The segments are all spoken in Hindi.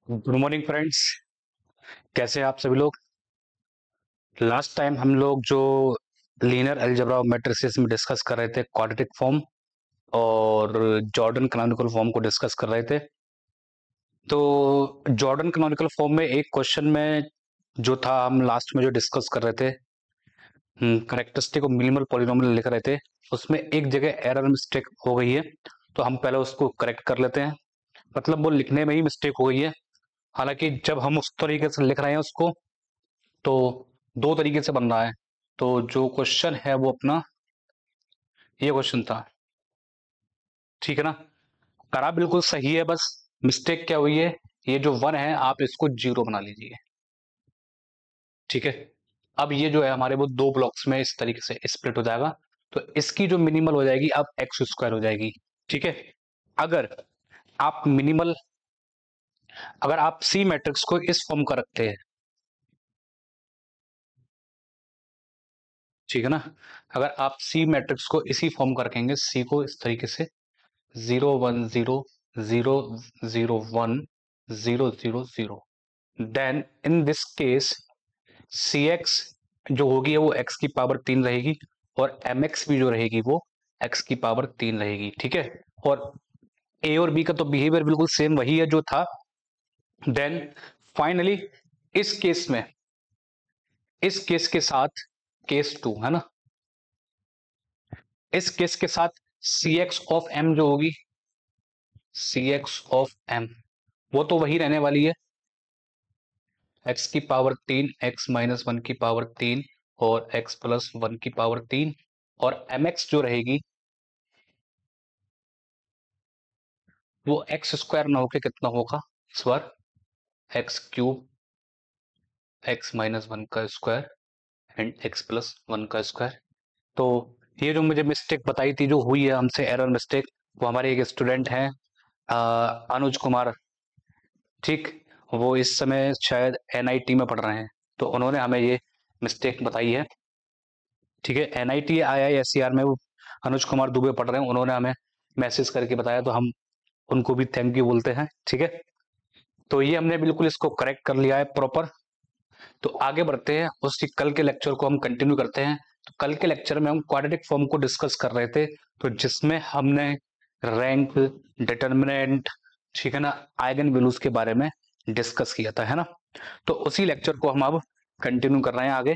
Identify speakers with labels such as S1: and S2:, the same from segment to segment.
S1: Good morning friends. कैसे हैं आप सभी लोग। लास्ट टाइम हम लोग जो लीनियर अलजेब्रा मैट्रिसेस में डिस्कस कर रहे थे क्वाड्रेटिक फॉर्म और जॉर्डन कैनोनिकल फॉर्म को डिस्कस कर रहे थे। तो जॉर्डन कैनोनिकल फॉर्म में एक क्वेश्चन में जो था, हम लास्ट में जो डिस्कस कर रहे थे, करेक्टरिस्टिक और मिनिमल पॉलिनोमियल लिख रहे थे, उसमें एक जगह एरर मिस्टेक हो गई है। तो हम पहले उसको करेक्ट कर लेते हैं। मतलब वो लिखने में ही मिस्टेक हो गई है। हालांकि जब हम उस तरीके से लिख रहे हैं उसको, तो दो तरीके से बन रहा है। तो जो क्वेश्चन है वो अपना ये क्वेश्चन था, ठीक है ना। करा बिल्कुल सही है, बस मिस्टेक क्या हुई है, ये जो वन है आप इसको जीरो बना लीजिए, ठीक है। अब ये जो है हमारे वो दो ब्लॉक्स में इस तरीके से स्प्लिट हो जाएगा। तो इसकी जो मिनिमल हो जाएगी अब एक्स स्क्वायर हो जाएगी, ठीक है। अगर आप मिनिमल, अगर आप सी मैट्रिक्स को इस फॉर्म का रखते हैं, ठीक है ना। अगर आप सी मैट्रिक्स को इसी फॉर्म का रखेंगे, सी को इस तरीके से 0 1 0 0 0 1 0 0 0, then in this case C X जो होगी वो एक्स की पावर 3 रहेगी, और एम एक्स भी जो रहेगी वो एक्स की पावर 3 रहेगी, ठीक है। और ए और बी का तो बिहेवियर बिल्कुल सेम वही है जो था। देन फाइनली इस केस में, इस केस के साथ केस 2 है ना, इस केस के साथ सी एक्स ऑफ एम जो होगी, सी एक्स ऑफ एम वो तो वही रहने वाली है, एक्स की पावर 3 एक्स माइनस 1 की पावर 3 और एक्स प्लस 1 की पावर 3। और एम एक्स जो रहेगी वो एक्स स्क्वायर ना होकर कितना होगा इस बार, एक्स क्यूब एक्स माइनस 1 का स्क्वायर एंड एक्स प्लस 1 का स्क्वायर। तो ये जो मुझे मिस्टेक बताई थी जो हुई है हमसे, एरर मिस्टेक, वो हमारे एक स्टूडेंट हैं अनुज कुमार, ठीक। वो इस समय शायद एनआईटी में पढ़ रहे हैं, तो उन्होंने हमें ये मिस्टेक बताई है, ठीक है। एनआईटी आईआईएससीआर में वो अनुज कुमार दुबे पढ़ रहे हैं, उन्होंने हमें मैसेज करके बताया, तो हम उनको भी थैंक यू बोलते हैं, ठीक है। तो ये हमने बिल्कुल इसको करेक्ट कर लिया है प्रॉपर। तो आगे बढ़ते हैं, उसकी कल के लेक्चर को हम कंटिन्यू करते हैं। तो कल के लेक्चर में हम क्वाड्रेटिक फॉर्म को डिस्कस कर रहे थे, तो जिसमें हमने रैंक, डिटर्मिनेंट, ठीक है ना, आइगन वैल्यूज के बारे में डिस्कस किया था, है ना। तो उसी लेक्चर को हम अब कंटिन्यू कर रहे हैं आगे।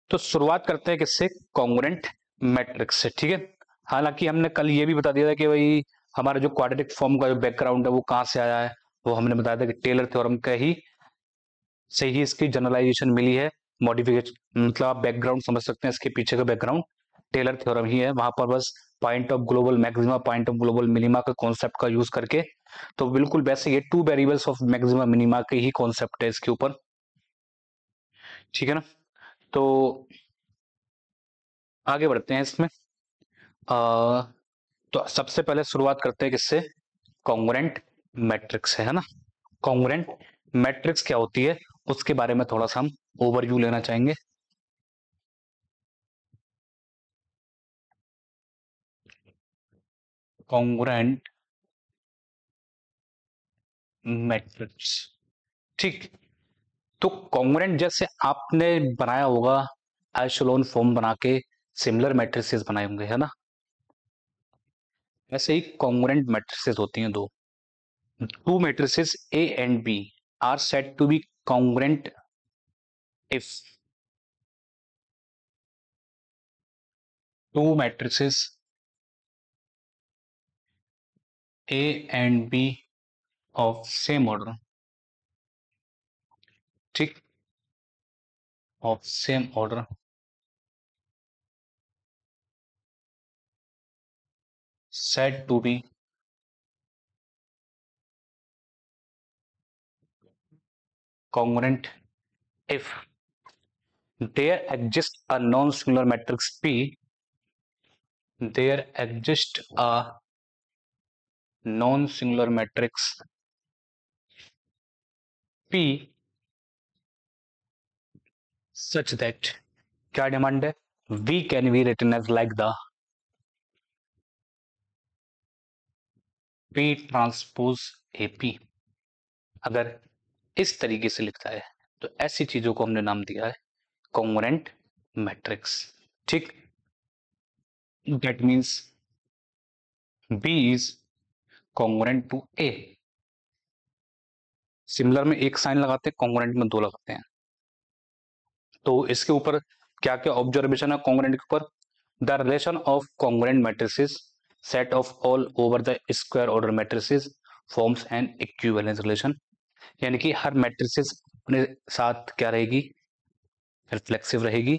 S1: तो शुरुआत करते हैं किससे, कॉन्ग्रुएंट मैट्रिक्स से, ठीक है। हालांकि हमने कल ये भी बता दिया था कि भाई हमारा जो क्वाड्रेटिक फॉर्म का जो बैकग्राउंड है वो कहाँ से आया है, वो हमने बताया था कि टेलर थ्योरम का ही से ही इसकी जनरलाइजेशन मिली है, मॉडिफिकेशन, मतलब आप बैकग्राउंड समझ सकते हैं इसके पीछे का बैकग्राउंड टेलर थ्योरम ही है। वहां पर बस point of global maxima, point of global minima का कॉन्सेप्ट का यूज करके, तो बिल्कुल वैसे ये two variables of maxima minima के ही कॉन्सेप्ट है इसके ऊपर, ठीक है ना। तो आगे बढ़ते हैं इसमें। तो सबसे पहले शुरुआत करते हैं किससे, कॉन्ग्रुएंट मैट्रिक्स है ना। कॉन्ग्रुएंट मैट्रिक्स क्या होती है उसके बारे में थोड़ा सा हम ओवरव्यू लेना चाहेंगे। कॉन्ग्रुएंट मैट्रिक्स, ठीक। तो कॉन्ग्रुएंट जैसे आपने बनाया होगा, एशेलोन फॉर्म बना के सिमिलर मैट्रिसेस बनाए होंगे, है ना। ऐसे ही कॉन्ग्रुएंट मैट्रिसेस होती हैं दो, two matrices A and B are said to be congruent if two matrices A and B of same order, ठीक, of same order said to be congruent if there exists a non-singular matrix P, there exists a non-singular matrix P such that, क्या डिमांड है, V can be written as like the P transpose AP, अगर इस तरीके से लिखता है तो ऐसी चीजों को हमने नाम दिया है कॉन्ग्रुएंट मैट्रिक्स। ठीक, that means B is congruent to A. Similar में एक साइन लगाते हैं, कॉन्ग्रुएंट में दो लगाते हैं। तो इसके ऊपर क्या क्या ऑब्जर्वेशन है कॉन्ग्रुएंट के ऊपर? The relation of congruent matrices set of all over the square order matrices forms an equivalence relation. यानी कि हर मैट्रिसेस अपने साथ क्या रहेगी? रिफ्लेक्सिव रहेगी।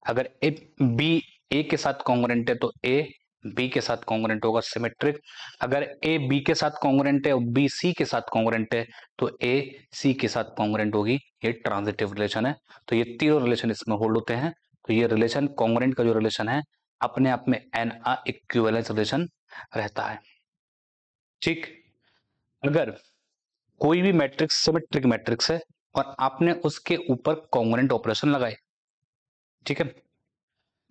S1: अगर ए बी ए के साथ कॉन्ग्रुएंट है तो ए बी के साथ कॉन्ग्रुएंट होगा, सिमेट्रिक। अगर ए बी के साथ कॉन्ग्रुएंट है और बी सी के साथ कॉन्ग्रुएंट है तो ए सी के साथ कॉन्ग्रुएंट होगी। ये ट्रांजिटिव रिलेशन है। तो ये तीनों रिलेशन इसमें होल्ड होते हैं। तो ये रिलेशन कॉन्ग्रुएंट का जो रिलेशन है अपने आप में एन इक्विवेलेंस रिलेशन रहता है। ठीक, अगर कोई भी मैट्रिक्स सिमेट्रिक मैट्रिक्स है और आपने उसके ऊपर कॉन्ग्रुएंट ऑपरेशन लगाए, ठीक है,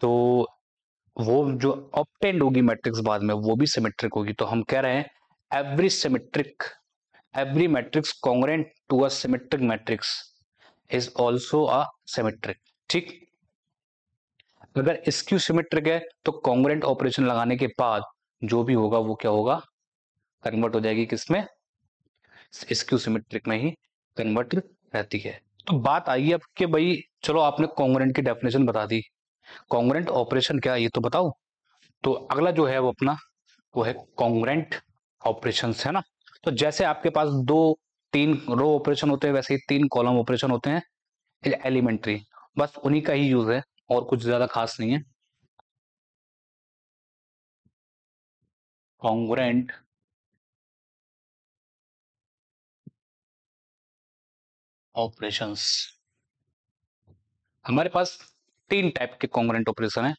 S1: तो वो जो ऑब्टेंड होगी मैट्रिक्स बाद में वो भी सिमेट्रिक होगी। तो हम कह रहे हैं every matrix congruent to a symmetric matrix is also a symmetric. ठीक, अगर स्क्यू सिमेट्रिक है तो कॉन्ग्रुएंट ऑपरेशन लगाने के बाद जो भी होगा वो क्या होगा? कन्वर्ट हो जाएगी किसमें? स्क्यू सिमेट्रिक में ही कन्वर्ट रहती है। तो बात आई अब कि भाई चलो आपने कॉन्ग्रुएंट की डेफिनेशन बता दी, कॉन्ग्रुएंट ऑपरेशन क्या है ये तो बताओ। तो अगला जो है वो अपना वो है कॉन्ग्रुएंट ऑपरेशंस, है ना। तो जैसे आपके पास दो तीन रो ऑपरेशन होते हैं वैसे ही तीन कॉलम ऑपरेशन होते हैं एलिमेंट्री, बस उन्हीं का ही यूज है और कुछ ज्यादा खास नहीं है। कॉन्ग्रुएंट ऑपरेशंस, हमारे पास तीन टाइप के कॉन्ग्रुएंट ऑपरेशन है।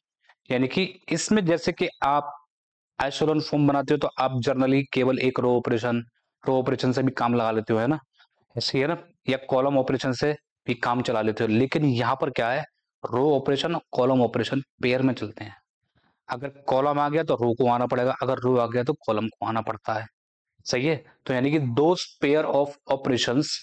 S1: यानी कि इसमें जैसे कि आप आइसोलोन फॉर्म बनाते हो तो आप जनरली केवल एक रो ऑपरेशन से भी काम लगा लेते हो, है ना, ऐसे ही है ना, या कॉलम ऑपरेशन से भी काम चला लेते हो। लेकिन यहाँ पर क्या है, रो ऑपरेशन और कॉलम ऑपरेशन पेयर में चलते हैं। अगर कॉलम आ गया तो रो को आना पड़ेगा, अगर रो आ गया तो कॉलम को आना पड़ता है। सही है। तो यानी कि दोज पेयर ऑफ ऑपरेशंस,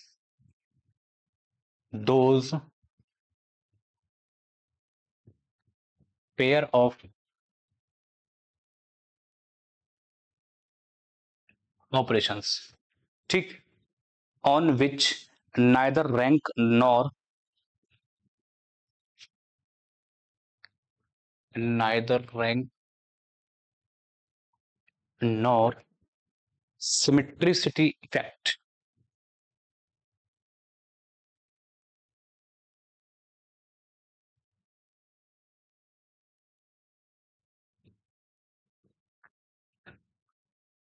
S1: ठीक, on which neither rank nor symmetricity effect.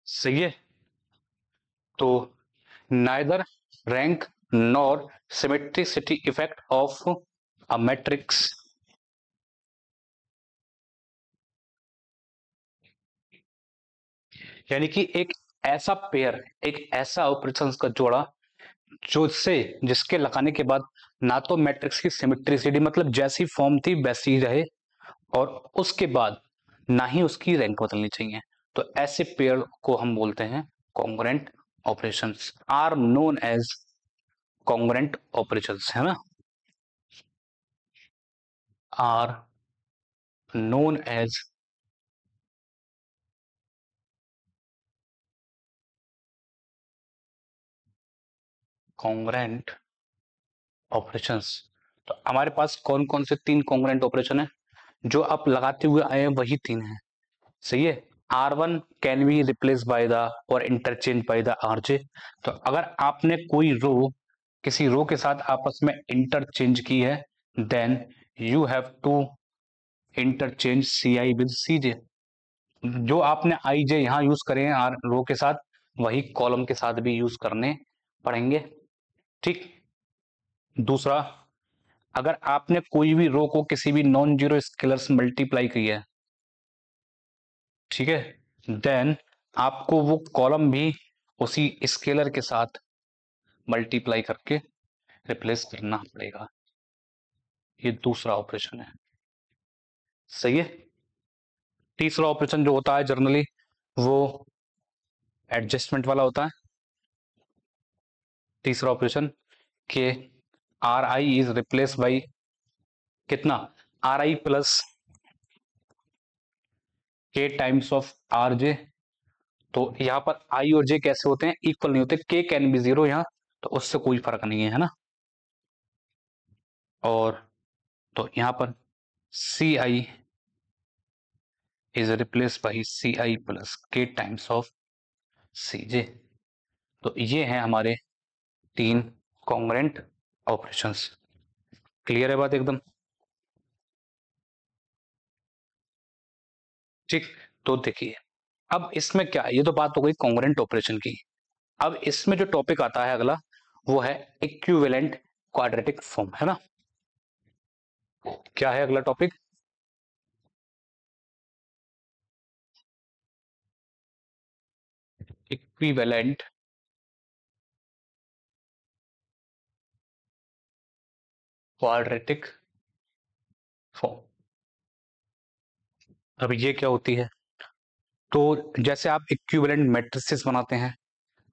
S1: सही है। तो neither rank nor symmetricity effect of a matrix यानी कि एक ऐसा ऑपरेशन का जोड़ा जिसके लगाने के बाद ना तो मैट्रिक्स की सिमेट्रिसिटी मतलब जैसी फॉर्म थी वैसी ही रहे और उसके बाद ना ही उसकी रैंक बदलनी चाहिए। तो ऐसे पेयर को हम बोलते हैं congruent operations, are known as congruent operations, है ना, are known as congruent operations. तो हमारे पास कौन कौन से तीन कॉन्ग्रुएंट ऑपरेशन है जो आप लगाते हुए आए हैं? वही तीन है। सही है। R1 can be replace by the और इंटरचेंज बाय द RJ। तो अगर आपने कोई रो किसी रो के साथ आपस में इंटरचेंज की है then you have to interchange CI with CJ। जो आपने IJ यहां यूज करे हैं आर रो के साथ वही कॉलम के साथ भी यूज करने पड़ेंगे। ठीक, दूसरा, अगर आपने कोई भी रो को किसी भी नॉन जीरो स्केलर से मल्टीप्लाई की है, ठीक है, देन आपको वो कॉलम भी उसी स्केलर के साथ मल्टीप्लाई करके रिप्लेस करना पड़ेगा। ये दूसरा ऑपरेशन है। सही है। तीसरा ऑपरेशन जो होता है जनरली वो एडजस्टमेंट वाला होता है। तीसरा ऑपरेशन के are I is replace by कितना, are I plus K times of R J. तो यहां पर आई और जे कैसे होते हैं, इक्वल नहीं होते, के कैन बी जीरो यहाँ, तो उससे कोई फर्क नहीं है ना। और तो यहां पर C I is replace by C I plus K times of C J. तो ये हैं हमारे 3 कॉन्ग्रुएंट ऑपरेशंस। क्लियर है बात एकदम? ठीक, तो देखिए अब इसमें क्या है, ये तो बात हो गई कॉन्ग्रुएंट ऑपरेशन की। अब इसमें जो टॉपिक आता है अगला, वो है इक्विवेलेंट क्वाड्रेटिक फॉर्म, है ना। क्या है अगला टॉपिक? Equivalent quadratic form. अब ये क्या होती है? तो जैसे आप इक्विवेलेंट मैट्रिसेस बनाते हैं,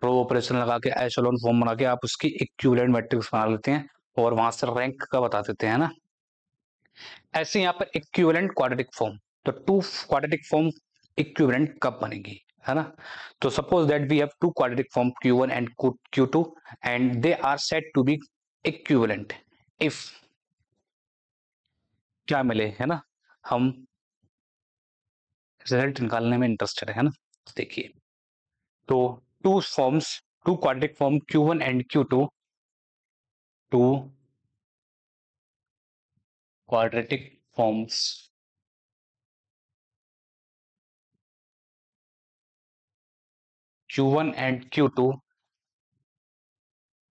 S1: रो ऑपरेशन लगा के एशेलोन फॉर्म बना के आप उसकी इक्विवेलेंट मैट्रिक्स बना लेते हैं और वहां से रैंक का बता देते हैं ना। ऐसे यहाँ पर इक्विवेलेंट क्वाड्रेटिक फॉर्म, तो टू क्वाड्रेटिक फॉर्म इक्विवेलेंट कब बनेगी, है ना। तो suppose that we have two quadratic form Q1 and Q2 and they are said to be equivalent if क्या मिले, है ना। हम रिजल्ट निकालने में इंटरेस्टेड है ना। देखिए तो two forms, two quadratic form Q1 and Q2, two quadratic forms Q1 and Q2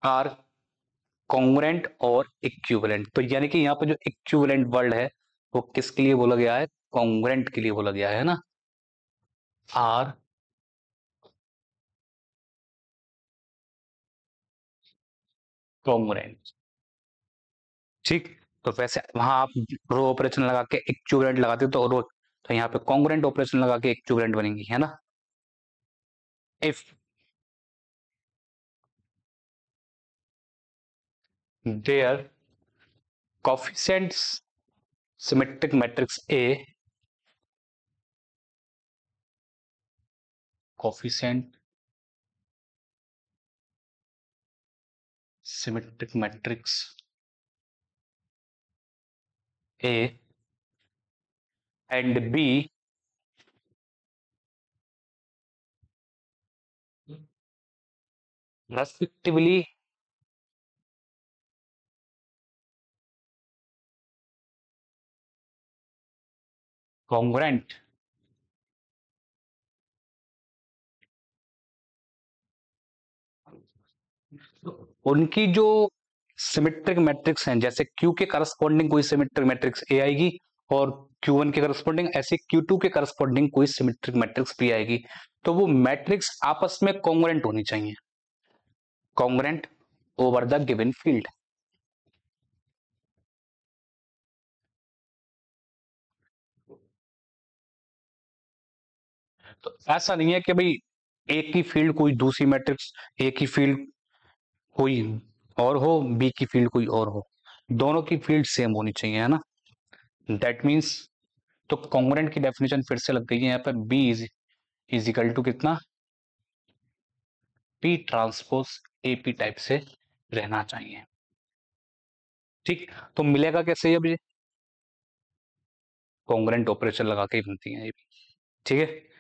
S1: are congruent और इक्विवेलेंट। तो यानी कि यहाँ पर जो इक्विवेलेंट वर्ड है वो किसके लिए बोला गया है, कॉन्ग्रुएंट के लिए बोला गया है ना। आर कॉन्ग्रुएंट, ठीक। तो वैसे वहां आप रो ऑपरेशन लगा के इक्विवेलेंट लगाते तो रो, तो यहाँ पे कॉन्ग्रुएंट ऑपरेशन लगा के इक्विवेलेंट बनेंगी, है ना। If there coefficients symmetric matrix A, coefficient symmetric matrix A and B respectively congruent उनकी जो सिमेट्रिक मैट्रिक्स हैं, जैसे Q के करस्पॉन्डिंग कोई सिमेट्रिक मैट्रिक्स A आएगी और Q1 के करस्पॉन्डिंग ऐसे Q2 के करस्पॉन्डिंग कोई सिमेट्रिक मैट्रिक्स B आएगी। तो वो मैट्रिक्स आपस में कॉन्ग्रुएंट होनी चाहिए, congruent over the given field. तो ऐसा नहीं है कि भाई एक ही फील्ड कोई दूसरी मैट्रिक्स, एक ही फील्ड कोई और हो, बी की फील्ड कोई और हो, दोनों की फील्ड सेम होनी चाहिए, है ना। दैट मीन्स तो कॉन्ग्रुएंट की डेफिनेशन फिर से लग गई है यहाँ पर, बी इज इक्वल टू कितना, P transpose A P type से रहना चाहिए, ठीक। तो मिलेगा कैसे अब ये, कॉन्ग्रुएंट ऑपरेशन लगा के ही बनती है ये भी, ठीक है।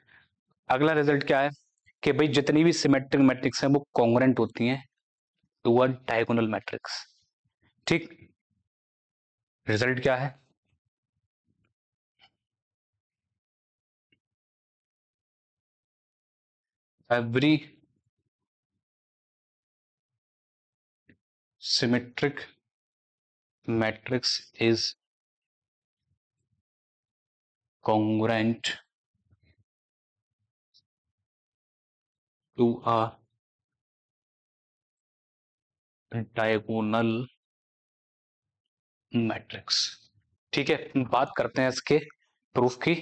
S1: अगला रिजल्ट क्या है कि भाई जितनी भी सिमेट्रिक मैट्रिक्स हैं वो कॉन्ग्रुएंट होती हैं टू अ डायगोनल मैट्रिक्स, ठीक। रिजल्ट क्या है, every symmetric matrix is congruent to a diagonal matrix, ठीक है। बात करते हैं इसके प्रूफ की।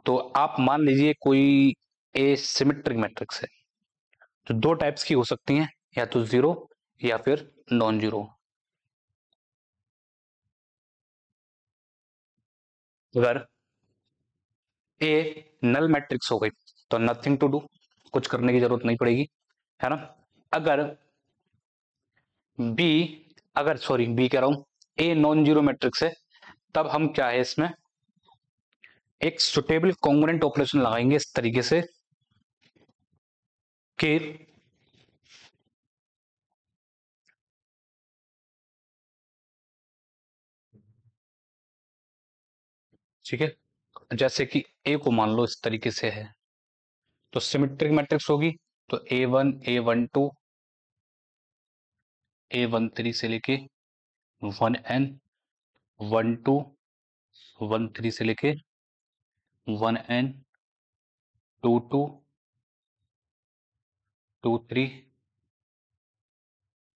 S1: तो आप मान लीजिए कोई ए सिमेट्रिक मैट्रिक्स है, तो दो टाइप्स की हो सकती हैं, या तो जीरो या फिर नॉन जीरो। अगर ए नल मैट्रिक्स हो गई तो नथिंग टू डू, कुछ करने की जरूरत नहीं पड़ेगी, है ना। अगर बी, अगर सॉरी बी कह रहा हूं, ए नॉन जीरो मैट्रिक्स है, तब हम क्या है इसमें एक सुटेबल कॉन्ग्रुएंट ऑपरेशन लगाएंगे इस तरीके से कि ठीक है, जैसे कि ए को मान लो इस तरीके से है, तो सिमेट्रिक मैट्रिक्स होगी, तो A1 A12 A13 से लेके 1n 1 2 से लेके 1n 2 2 2 3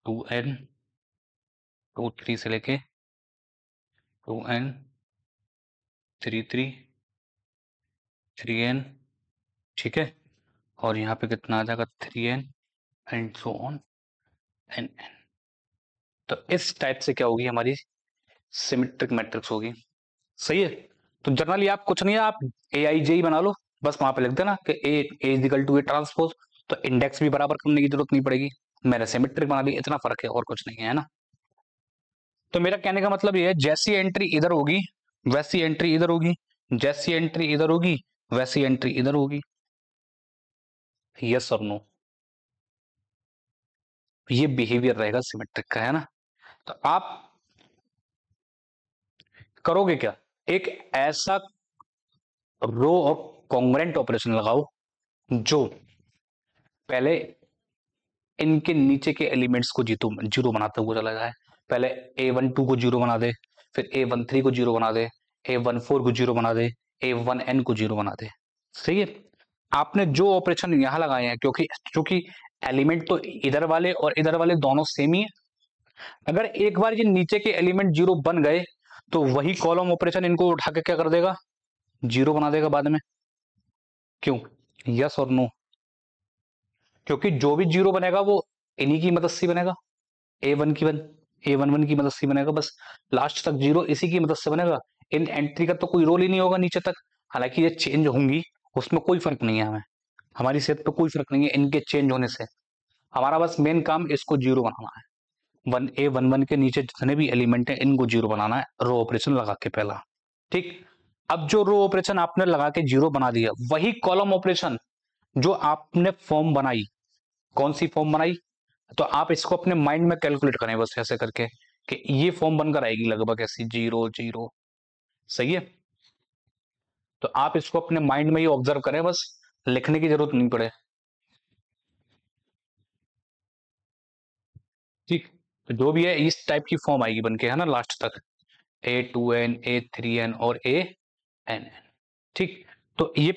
S1: 2n 2 3 से लेके 2n 3 3 ठीक है। और यहाँ पे कितना आ जाएगा 3n and so on an. तो इस टाइप से क्या होगी हमारी सिमेट्रिक मैट्रिक्स होगी। सही है। तो जनरली आप कुछ नहीं है, आप ए आई जे ही बना लो, बस वहां पे लिख देना कि ए इजिकल टू ए ट्रांसपोज, तो इंडेक्स भी बराबर करने की जरूरत नहीं पड़ेगी, मैंने सिमेट्रिक बना दी, इतना फर्क है और कुछ नहीं है ना। तो मेरा कहने का मतलब ये है, जैसी एंट्री इधर होगी वैसी एंट्री इधर होगी, जैसी एंट्री इधर होगी वैसी एंट्री इधर होगी। यस और नो, ये बिहेवियर रहेगा सिमेट्रिक का, है ना। तो आप करोगे क्या, एक ऐसा रो और कॉन्ग्रुएंट ऑपरेशन लगाओ जो पहले इनके नीचे के एलिमेंट्स को जीरो जीरो बनाते हुए चला जाए। पहले A12 को जीरो बना दे, फिर A13 को जीरो बना दे, A14 को जीरो बना दे, A1n को जीरो बना दे। सही है। आपने जो ऑपरेशन यहां लगाए हैं, क्योंकि एलिमेंट तो इधर वाले और इधर वाले दोनों सेम ही है, अगर एक बार ये नीचे के एलिमेंट जीरो बन गए तो वही कॉलम ऑपरेशन इनको उठा के क्या कर देगा, जीरो बना देगा बाद में। क्यों, यस और नो। क्योंकि जो भी जीरो बनेगा वो इन्हीं की मदद से बनेगा, A1 की मदद से बनेगा, बस लास्ट तक जीरो इसी की मदद से बनेगा। इन एंट्री का तो कोई रोल ही नहीं होगा नीचे तक, हालांकि ये चेंज होंगी, उसमें कोई फर्क नहीं है, हमें हमारी सेहत पे कोई फर्क नहीं है इनके चेंज होने से। हमारा बस मेन काम इसको जीरो बनाना है, वन के नीचे जितने भी एलिमेंट है इनको जीरो बनाना है, रो ऑपरेशन लगा के पहला। ठीक। अब जो रो ऑपरेशन आपने लगा के जीरो बना दिया, वही कॉलम ऑपरेशन जो आपने फॉर्म बनाई, कौन सी फॉर्म बनाई, तो आप इसको अपने माइंड में कैलकुलेट करें बस ऐसे करके कि ये फॉर्म बनकर आएगी लगभग ऐसी, जीरो जीरो। सही है। तो आप इसको अपने माइंड में ही ऑब्जर्व करें, बस लिखने की जरूरत नहीं पड़े। ठीक। तो जो भी है इस टाइप की फॉर्म आएगी बन के, है ना, लास्ट तक A2n A3n और AN। ठीक। तो ये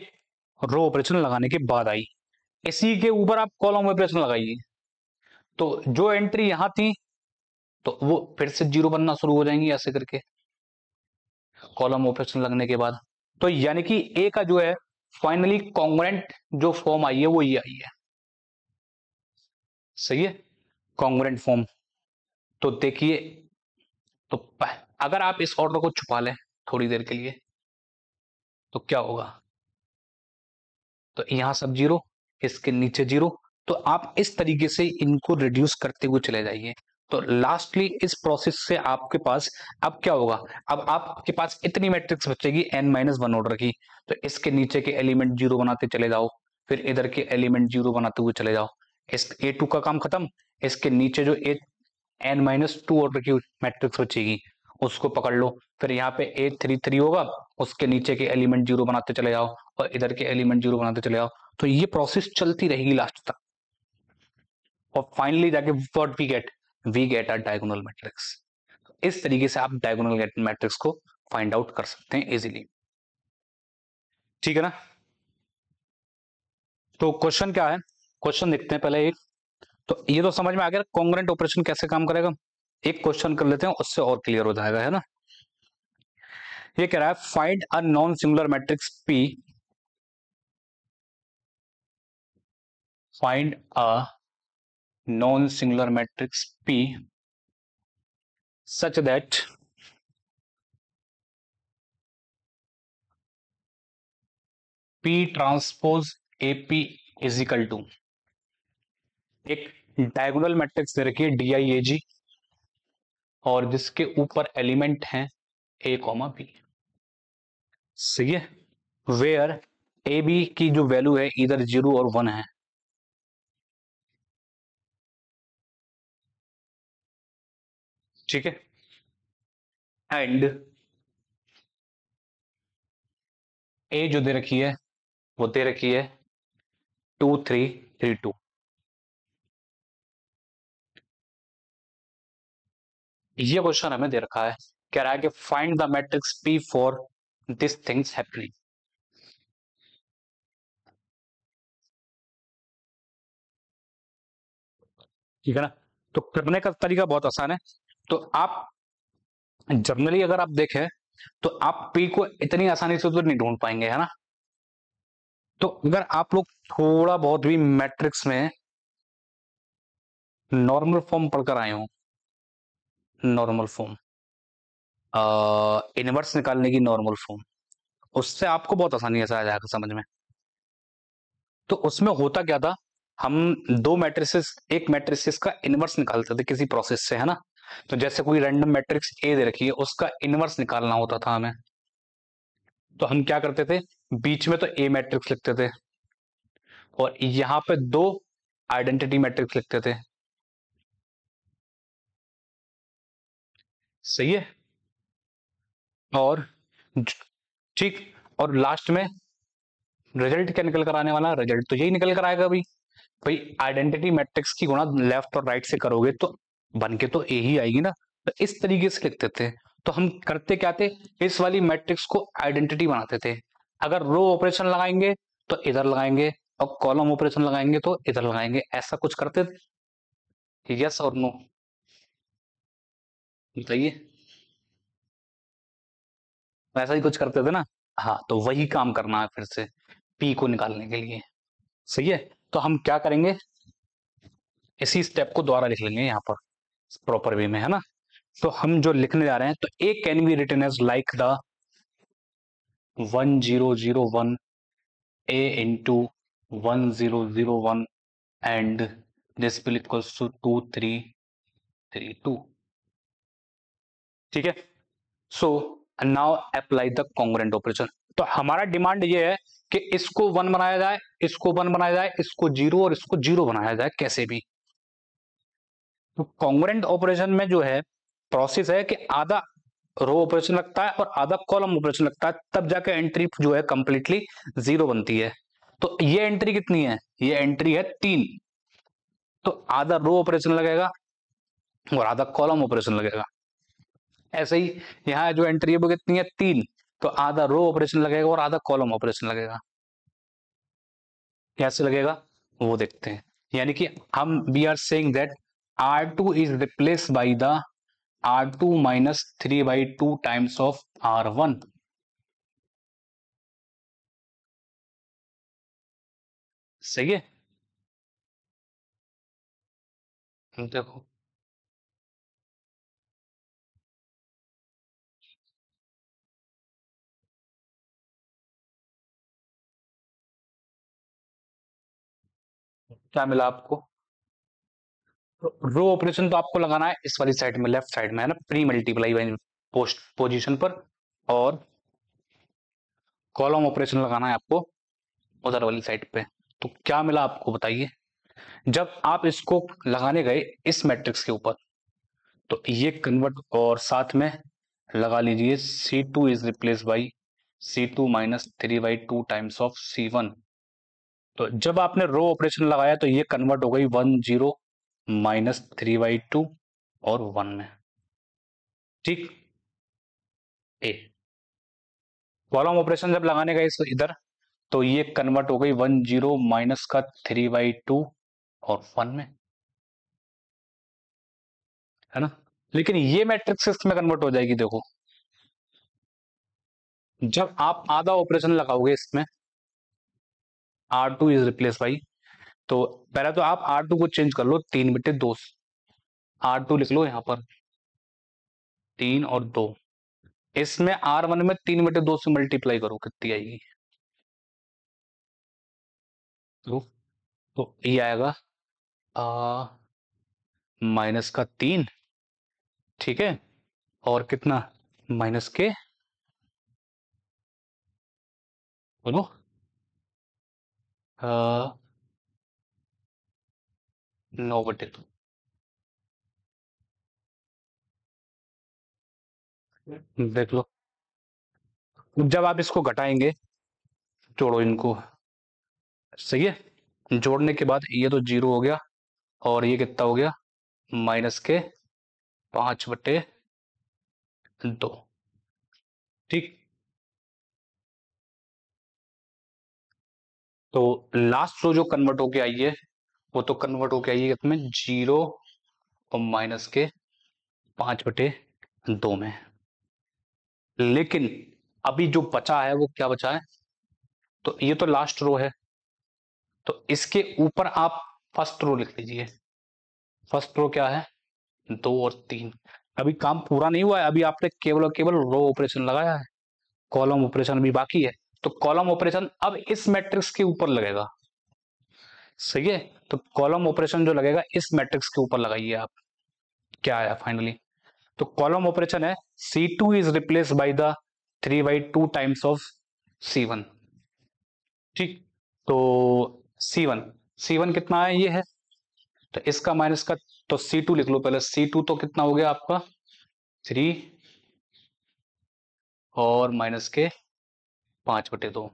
S1: रो ऑपरेशन लगाने के बाद आई, इसी के ऊपर आप कॉलम ऑपरेशन लगाइए, तो जो एंट्री यहां थी तो वो फिर से जीरो बनना शुरू हो जाएंगी ऐसे करके, कॉलम ऑपरेशन लगने के बाद। तो यानी कि ए का जो है फाइनली कॉन्ग्रुएंट जो फॉर्म आई है वो ये आई है। सही है। Congruent form. तो देखिए, तो अगर आप इस ऑर्डर को छुपा लें थोड़ी देर के लिए तो क्या होगा, तो यहां सब जीरो, इसके नीचे जीरो, तो आप इस तरीके से इनको रिड्यूस करते हुए चले जाइए। तो लास्टली इस प्रोसेस से आपके पास अब क्या होगा, अब आपके पास इतनी मैट्रिक्स बचेगी n-1 ऑर्डर की, तो इसके नीचे के एलिमेंट जीरो बनाते चले जाओ, फिर इधर के एलिमेंट जीरो बनाते हुए चले जाओ, इस A2 का काम खत्म। इसके नीचे जो n-2 ऑर्डर की मैट्रिक्स बचेगी उसको पकड़ लो, फिर यहाँ पे A33 होगा, उसके नीचे के एलिमेंट जीरो बनाते चले जाओ और इधर के एलिमेंट जीरो बनाते चले जाओ। तो ये प्रोसेस चलती रहेगी लास्ट तक, और फाइनली जाके what we get a diagonal matrix. इस तरीके से आप डायगोनल मैट्रिक्स को फाइंड आउट कर सकते हैं इजीली। ठीक है ना। तो क्वेश्चन क्या है, क्वेश्चन देखते हैं पहले एक। तो ये तो समझ में आ गया कॉन्ग्रुएंट ऑपरेशन कैसे काम करेगा, एक क्वेश्चन कर लेते हैं उससे और क्लियर हो जाएगा, है ना। ये कह रहा है find a non singular matrix P, find a non singular matrix P such that P transpose AP is equal to, एक डायगोनल मैट्रिक्स दे रखी है DIAG और जिसके ऊपर एलिमेंट हैं A, B। सही है, वेयर AB की जो वैल्यू है इधर 0 और 1 है। ठीक है, एंड A जो दे रखी है वो दे रखी है 2 3 3 2। ये क्वेश्चन हमें दे रखा है, कह रहा है कि find the matrix P for this things happening. ठीक है ना, तो करने का तरीका बहुत आसान है। तो आप जनरली अगर आप देखें तो आप P को इतनी आसानी से तो नहीं ढूंढ पाएंगे, है ना। तो अगर आप लोग थोड़ा बहुत भी मैट्रिक्स में नॉर्मल फॉर्म पढ़कर आए हो, नॉर्मल फॉर्म, इनवर्स निकालने की नॉर्मल फॉर्म, उससे आपको बहुत आसानी से आ जाएगा समझ में। तो उसमें होता क्या था, हम दो मैट्रिसेस, एक मैट्रिसेस का इनवर्स निकालते थे किसी प्रोसेस से, है ना। तो जैसे कोई रैंडम मैट्रिक्स ए दे रखी है, उसका इनवर्स निकालना होता था हमें। तो हम क्या करते थे, बीच में तो ए मैट्रिक्स लिखते थे और यहां पे दो आइडेंटिटी मैट्रिक्स लिखते थे। सही है, और ठीक, और लास्ट में रिजल्ट क्या निकल कर आने वाला, रिजल्ट तो यही निकल कर आएगा भाई। भाई आइडेंटिटी मैट्रिक्स की गुणा लेफ्ट और राइट से करोगे तो बन के तो ए ही आएगी ना। तो इस तरीके से लिखते थे। तो हम करते क्या थे, इस वाली मैट्रिक्स को आइडेंटिटी बनाते थे। अगर रो ऑपरेशन लगाएंगे तो इधर लगाएंगे और कॉलम ऑपरेशन लगाएंगे तो इधर लगाएंगे, ऐसा कुछ करते थे। यस और नो बताइए, ऐसा ही कुछ करते थे ना। हाँ, तो वही काम करना है फिर से पी को निकालने के लिए। सही है, तो हम क्या करेंगे, इसी स्टेप को दोबारा लिख लेंगे यहाँ पर प्रॉपर वे में, है ना। तो हम जो लिखने जा रहे हैं, तो A can be written as like the 1001 a into 1001 and this will equals to 2332। ठीक है, so now apply the congruent operation. तो हमारा डिमांड ये है कि इसको 1 बनाया जाए, इसको 1 बनाया जाए, इसको 0 और इसको 0 बनाया जाए कैसे भी। तो कॉन्ग्रुएंट ऑपरेशन में जो है प्रोसेस है कि आधा रो ऑपरेशन लगता है और आधा कॉलम ऑपरेशन लगता है, तब जाके एंट्री जो है कंप्लीटली 0 बनती है। तो ये एंट्री कितनी है, ये एंट्री है 3। तो आधा रो ऑपरेशन लगेगा और आधा कॉलम ऑपरेशन लगेगा। ऐसे ही यहाँ जो एंट्री है वो कितनी है, 3। तो आधा रो ऑपरेशन लगेगा और आधा कॉलम ऑपरेशन लगेगा। कैसे लगेगा वो देखते हैं। यानी कि हम we are saying that R2 is replace by the R2 minus 3/2 times of R1। सही है, देखो क्या मिला आपको। रो ऑपरेशन तो आपको लगाना है इस वाली साइड में, लेफ्ट साइड में, है ना, pre multiply by post position पर, और कॉलम ऑपरेशन लगाना है आपको उधर वाली साइड पे। तो क्या मिला आपको बताइए, जब आप इसको लगाने गए इस मैट्रिक्स के ऊपर तो ये कन्वर्ट, और साथ में लगा लीजिए C2 is replace by C2 minus 3/2 times of C1। तो जब आपने रो ऑपरेशन लगाया तो ये कन्वर्ट हो गई 10 माइनस 3/2 और 1 में। ठीक, ए कॉलम ऑपरेशन जब लगाने गए इधर तो ये कन्वर्ट हो गई 10 माइनस का 3/2 और 1 में, है ना। लेकिन ये मैट्रिक्स किस में कन्वर्ट हो जाएगी, देखो जब आप आधा ऑपरेशन लगाओगे इसमें, R2 इज रिप्लेस बाई तो पहले तो आप R2 को चेंज कर लो 3/2 से। R2 लिख लो यहां पर 3 और 2। इसमें R1 में 3/2 से मल्टीप्लाई करो, कितनी आएगी? तो ये आएगा -3, ठीक है, और कितना माइनस के, बोलो 9/2। देख लो, जब आप इसको घटाएंगे, जोड़ो इनको, सही है, जोड़ने के बाद ये तो 0 हो गया, और ये कितना हो गया, -5/2। ठीक, तो लास्ट रो जो कन्वर्ट होके आई है, वो तो कन्वर्ट होके आई है कितने में, 0 और -5/2 में। लेकिन अभी जो बचा है वो क्या बचा है, तो ये तो लास्ट रो है, तो इसके ऊपर आप फर्स्ट रो लिख लीजिए। फर्स्ट रो क्या है, 2 और 3। अभी काम पूरा नहीं हुआ है, अभी आपने केवल और केवल रो ऑपरेशन लगाया है, कॉलम ऑपरेशन भी बाकी है। तो कॉलम ऑपरेशन अब इस मैट्रिक्स के ऊपर लगेगा, सही है, तो कॉलम ऑपरेशन जो लगेगा इस मैट्रिक्स के ऊपर लगाइए आप। क्या आया फाइनली, तो कॉलम ऑपरेशन है C2 is replace by the 3/2 times of C1। ठीक, तो C1 कितना है, ये है, तो इसका माइनस का, तो C2 लिख लो पहले। C2 तो कितना हो गया आपका 3 और -5/2,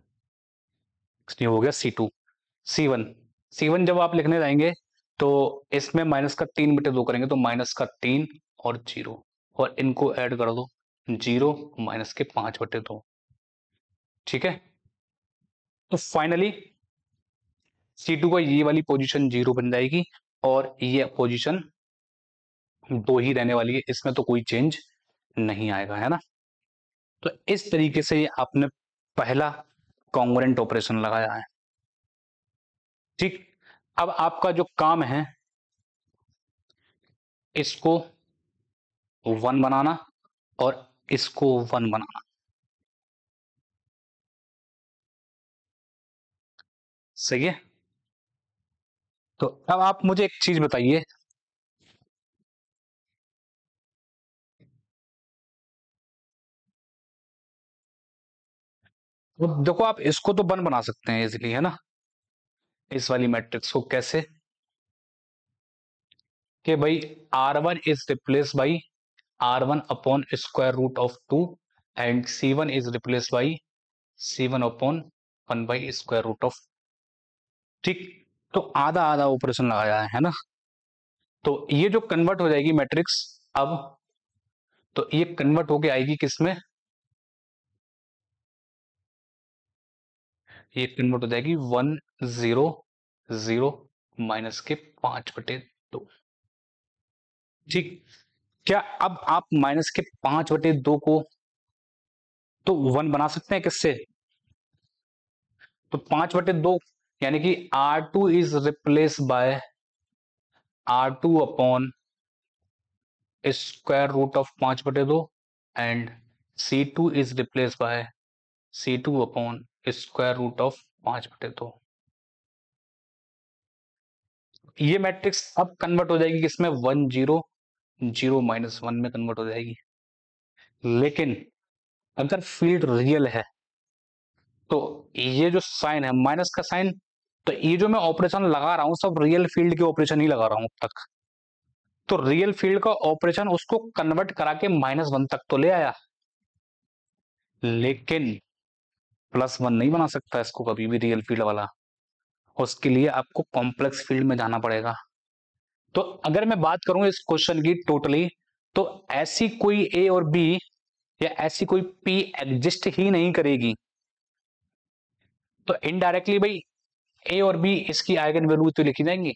S1: इसलिए हो गया C2। C1 जब आप लिखने जाएंगे तो इसमें -3/2 करेंगे, तो -3 और 0, और इनको ऐड कर दो, 0 -5/2। ठीक है, तो फाइनली C2 का ये वाली पोजीशन 0 बन जाएगी, और ये पोजीशन 2 ही रहने वाली है, इसमें तो कोई चेंज नहीं आएगा, है ना। तो इस तरीके से ये आपने पहला कॉन्ग्रुएंट ऑपरेशन लगाया है। ठीक, अब आपका जो काम है इसको 1 बनाना और इसको 1 बनाना, सही है। तो अब आप मुझे एक चीज बताइए, तो देखो आप इसको तो 1 बना सकते हैं इजीली, है ना, इस वाली मैट्रिक्स को कैसे, कि भाई R1 is replace by R1 upon square root of 2 and C1 is replace by C1 upon 1 by square root of. ठीक, तो आधा आधा ऑपरेशन लगाया है ना, तो ये जो कन्वर्ट हो जाएगी मैट्रिक्स अब, तो ये कन्वर्ट होके आएगी किसमें, ये कन्वर्ट हो जाएगी 1 0 0 -5/2। ठीक, क्या अब आप -5/2 को तो 1 बना सकते हैं किससे, तो 5/2, यानी कि R2 is replace by R2 upon square root of 5/2 and C2 is replace by C2 upon square root of 5/2। ये मैट्रिक्स अब कन्वर्ट हो जाएगी किसमें, 1 0 0 -1 में कन्वर्ट हो जाएगी। लेकिन अगर फील्ड रियल है तो ये जो साइन है माइनस का साइन, तो ये जो मैं ऑपरेशन लगा रहा हूं सब रियल फील्ड के ऑपरेशन ही लगा रहा हूं अब तक, तो रियल फील्ड का ऑपरेशन उसको कन्वर्ट करा के -1 तक तो ले आया, लेकिन +1 नहीं बना सकता इसको कभी भी रियल फील्ड वाला, उसके लिए आपको कॉम्प्लेक्स फील्ड में जाना पड़ेगा। तो अगर मैं बात करूं इस क्वेश्चन की टोटली, तो ऐसी कोई ए और बी या ऐसी कोई पी एग्जिस्ट ही नहीं करेगी, तो इनडायरेक्टली भाई ए और बी इसकी आइगन वैल्यू तो लिखी जाएंगी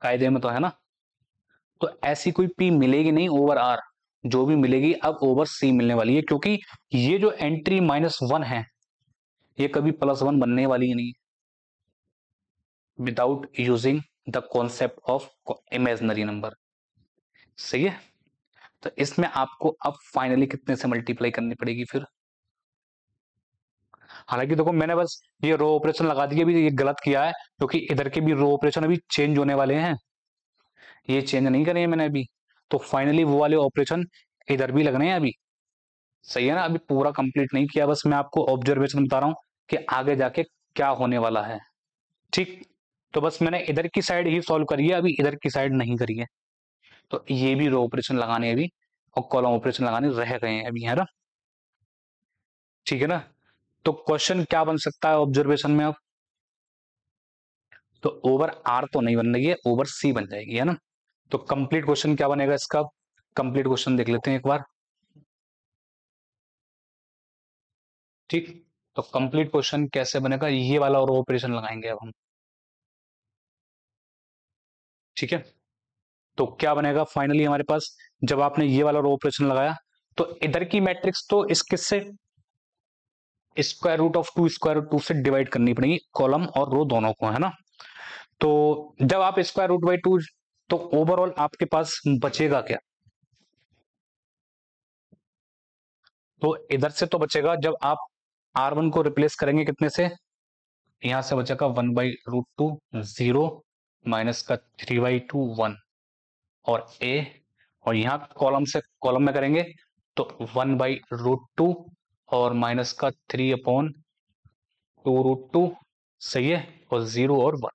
S1: कायदे में, तो है ना, तो ऐसी कोई पी मिलेगी नहीं ओवर आर, जो भी मिलेगी अब ओवर सी मिलने वाली है, क्योंकि ये जो एंट्री -1 है ये कभी +1 बनने वाली ही नहीं, without using the concept of imaginary number. सही है। तो इसमें आपको अब फाइनली कितने से मल्टीप्लाई करनी पड़ेगी फिर। हालांकि देखो मैंने बस ये रो ऑपरेशन लगा दिया, अभी ये गलत किया है क्योंकि इधर के भी रो ऑपरेशन अभी चेंज होने वाले हैं, ये चेंज नहीं करे हैं मैंने अभी। तो फाइनली वो वाले ऑपरेशन इधर भी लगने हैं अभी। सही है ना, अभी पूरा कंप्लीट नहीं किया, बस मैं आपको ऑब्जर्वेशन बता रहा हूं कि आगे जाके क्या होने वाला है। ठीक, तो बस मैंने इधर की साइड ही सॉल्व करी है, अभी इधर की साइड नहीं करी है। तो ये भी रो ऑपरेशन लगाने अभी और कॉलम ऑपरेशन लगाने रह गए हैं अभी, है ना। ठीक है ना। तो क्वेश्चन क्या बन सकता है ऑब्जर्वेशन में अब, तो ओवर आर तो नहीं बन रही है, ओवर सी बन जाएगी, है ना। तो कंप्लीट क्वेश्चन क्या बनेगा इसका, कंप्लीट क्वेश्चन देख लेते हैं एक बार। ठीक, तो कंप्लीट क्वेश्चन कैसे बनेगा, ये वाला और ऑपरेशन लगाएंगे अब हम। ठीक है, तो क्या बनेगा फाइनली हमारे पास, जब आपने ये वाला ऑपरेशन लगाया तो इधर की मैट्रिक्स तो इस किससे, square root of two, square root two से डिवाइड करनी पड़ेगी कॉलम और रो दोनों को, है ना। तो जब आप स्क्वायर रूट बाई टू, तो ओवरऑल आपके पास बचेगा क्या, तो इधर से तो बचेगा, जब आप R1 को रिप्लेस करेंगे कितने से, यहां से बचेगा 1/√2 0 माइनस का 3/2 1 और a, और यहां कॉलम से कॉलम में करेंगे तो 1/√2 और माइनस का 3/2√2। सही है, और 0 और 1,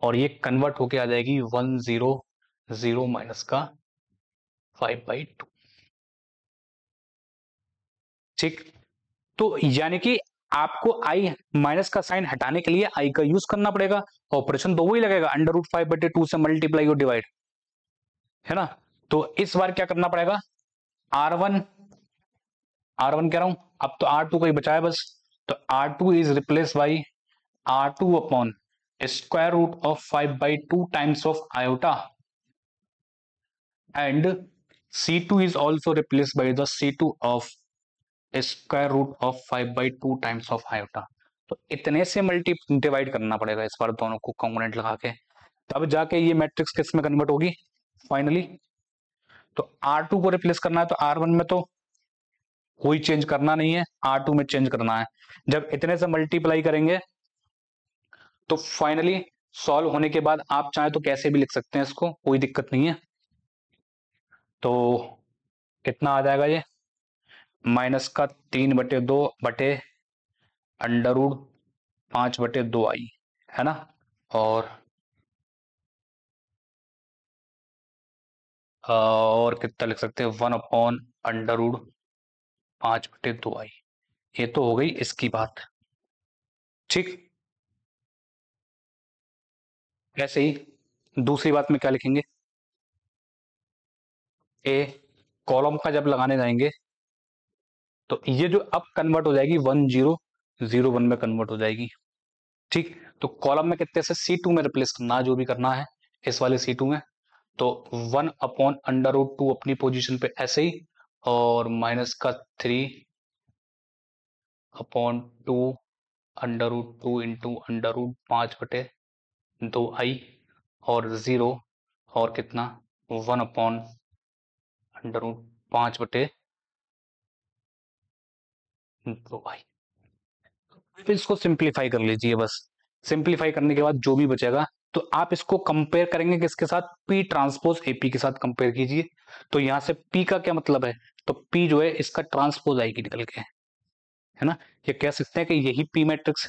S1: और ये कन्वर्ट होके आ जाएगी 1 0 0 माइनस का 5/2। ठीक, तो यानी कि आपको आई माइनस का साइन हटाने के लिए आई का यूज करना पड़ेगा, ऑपरेशन तो वही लगेगा, √5/2 से मल्टीप्लाई और डिवाइड, है ना। तो इस बार क्या करना पड़ेगा, R1, R1 कह रहा हूं, अब तो R2 का ही बचा है बस, तो R2 is replace by R2 upon square root of 5/2 times of iota, and C2 is also replaced by the C2 of square root of 5/2 times of iota. तो इतने से मल्टी डिवाइड करना पड़ेगा इस बार दोनों को कॉम्पोनेंट लगा के, तब जाके ये मैट्रिक्स किस में कन्वर्ट होगी फाइनली। तो R2 को रिप्लेस करना है तो R1 में तो कोई चेंज करना नहीं है, R2 में चेंज करना है। जब इतने से मल्टीप्लाई करेंगे तो फाइनली सॉल्व होने के बाद आप चाहे तो कैसे भी लिख सकते हैं इसको, कोई दिक्कत नहीं है। तो कितना आ जाएगा ये, माइनस का 3/2 √5/2 आई, है ना। और कितना लिख सकते हैं, 1/√5/2 आई, ये तो हो गई इसकी बात। ठीक, ऐसे ही दूसरी बात में क्या लिखेंगे, ए कॉलम का जब लगाने जाएंगे तो ये जो अब कन्वर्ट हो जाएगी 1 0 0 1 में कन्वर्ट हो जाएगी। ठीक, तो कॉलम में कितने से C2 में रिप्लेस करना है, जो भी करना है इस वाले C2 में, तो 1/√2 अपनी पोजीशन पे ऐसे ही, और माइनस का 3/2 √2 इंटू √5/2 आई, और 0, और कितना 1/√5/2 आई। फिर इसको सिंप्लीफाई कर लीजिए बस, सिंप्लीफाई करने के बाद जो भी बचेगा, तो आप इसको कंपेयर करेंगे किसके साथ, P ट्रांसपोज AP के साथ कंपेयर कीजिए। तो यहां से P का क्या मतलब है, तो P जो है इसका ट्रांसपोज आएगी निकल के, है ना। ये कह सकते हैं कि यही P मैट्रिक्स,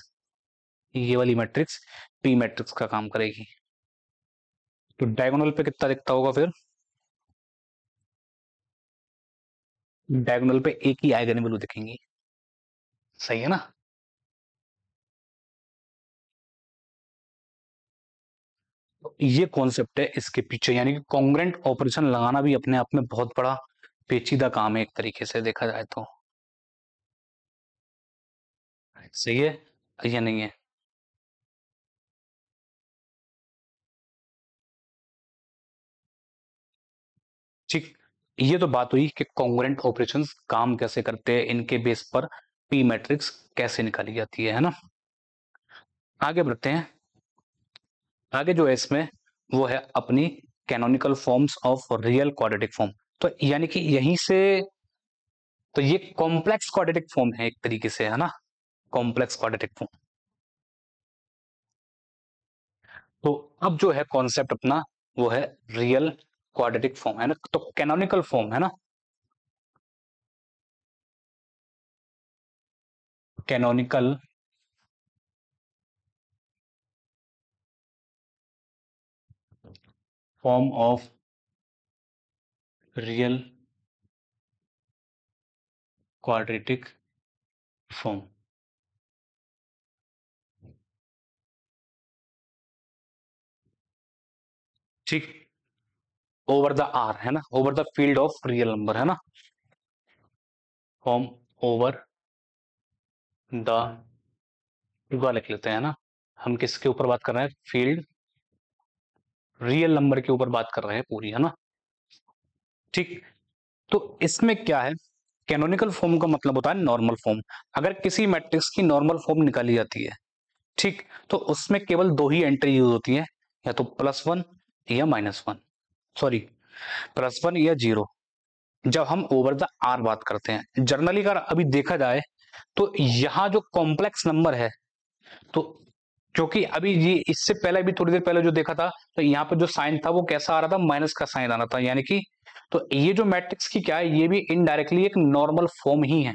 S1: ये वाली मैट्रिक्स P मैट्रिक्स का काम करेगी। तो डायगोनल पे कितना दिखता होगा फिर, डायगोनल पे एक ही आइगन वैल्यू दिखेंगी। सही है ना। तो ये कॉन्सेप्ट है इसके पीछे, यानी कि कॉन्ग्रेंट ऑपरेशन लगाना भी अपने आप में बहुत बड़ा पेचीदा काम है एक तरीके से देखा जाए तो। सही है या नहीं है। ठीक, ये तो बात हुई कि कॉन्ग्रेंट ऑपरेशंस काम कैसे करते हैं, इनके बेस पर पी मैट्रिक्स कैसे निकाली जाती है ना। आगे बढ़ते हैं, आगे जो है इसमें वो है अपनी canonical forms of real quadratic form. तो यानी कि यहीं से तो ये कॉम्प्लेक्स क्वाड्रेटिक फॉर्म है एक तरीके से, है ना, कॉम्प्लेक्स क्वाड्रेटिक फॉर्म। तो अब जो है कॉन्सेप्ट अपना वो है रियल क्वाड्रेटिक फॉर्म, है ना, तो कैनोनिकल फॉर्म, है ना, canonical form of real quadratic form. ठीक, ओवर द आर, है ना, over the field of real number, है ना, फॉर्म ओवर द, पूरा लिख लेते हैं ना, हम किसके ऊपर बात कर रहे हैं, फील्ड रियल नंबर के ऊपर बात कर रहे हैं पूरी, है ना। ठीक, तो इसमें क्या है, कैनोनिकल फॉर्म का मतलब होता है नॉर्मल फॉर्म। अगर किसी मैट्रिक्स की नॉर्मल फॉर्म निकाली जाती है, ठीक, तो उसमें केवल दो ही एंट्री यूज होती है, या तो +1 या -1, सॉरी, +1 या 0, जब हम ओवर द आर बात करते हैं। जनरली अगर अभी देखा जाए तो यहां जो कॉम्प्लेक्स नंबर है, तो क्योंकि अभी ये इससे पहले भी थोड़ी देर पहले जो देखा था, तो यहाँ पे जो साइन था वो कैसा आ रहा था, माइनस का साइन आ रहा था, यानी कि तो ये जो मैट्रिक्स की क्या है, ये भी इनडायरेक्टली एक नॉर्मल फॉर्म ही है